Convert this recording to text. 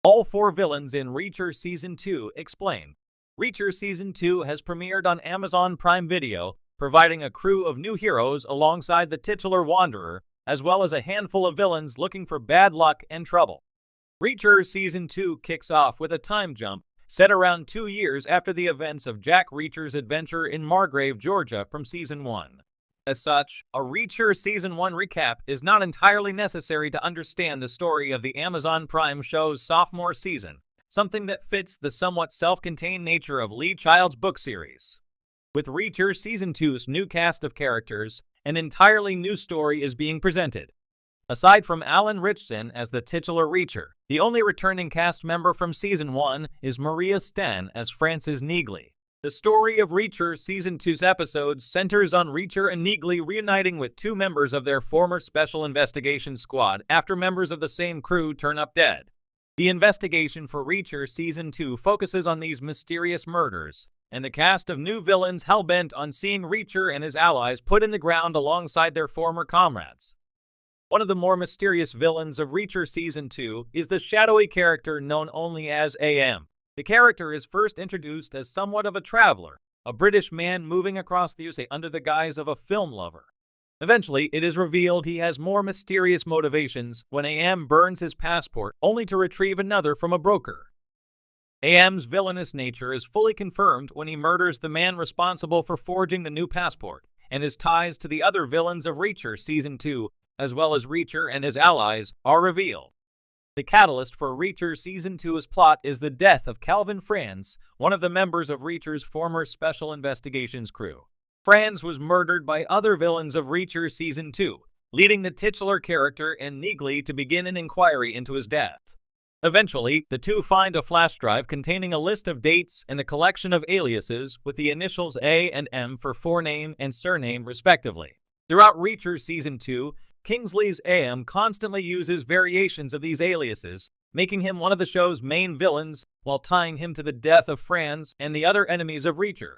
All four villains in Reacher Season 2 explained. Reacher Season 2 has premiered on Amazon Prime Video, providing a crew of new heroes alongside the titular Wanderer, as well as a handful of villains looking for bad luck and trouble. Reacher Season 2 kicks off with a time jump set around 2 years after the events of Jack Reacher's adventure in Margrave, Georgia from Season 1. As such, a Reacher Season 1 recap is not entirely necessary to understand the story of the Amazon Prime show's sophomore season, something that fits the somewhat self-contained nature of Lee Child's book series. With Reacher Season 2's new cast of characters, an entirely new story is being presented. Aside from Alan Ritchson as the titular Reacher, the only returning cast member from Season 1 is Maria Sten as Frances Neagley. The story of Reacher Season 2's episodes centers on Reacher and Neagley reuniting with two members of their former Special Investigation Squad after members of the same crew turn up dead. The investigation for Reacher Season 2 focuses on these mysterious murders, and the cast of new villains hell-bent on seeing Reacher and his allies put in the ground alongside their former comrades. One of the more mysterious villains of Reacher Season 2 is the shadowy character known only as AM. The character is first introduced as somewhat of a traveler, a British man moving across the USA under the guise of a film lover. Eventually, it is revealed he has more mysterious motivations when AM burns his passport only to retrieve another from a broker. AM's villainous nature is fully confirmed when he murders the man responsible for forging the new passport, and his ties to the other villains of Reacher Season 2, as well as Reacher and his allies, are revealed. The catalyst for Reacher Season 2's plot is the death of Calvin Franz, one of the members of Reacher's former Special Investigations crew. Franz was murdered by other villains of Reacher Season 2, leading the titular character and Neagley to begin an inquiry into his death. Eventually, the two find a flash drive containing a list of dates and a collection of aliases with the initials A and M for forename and surname respectively. Throughout Reacher Season 2, Kingsley's AM constantly uses variations of these aliases, making him one of the show's main villains while tying him to the death of Franz and the other enemies of Reacher.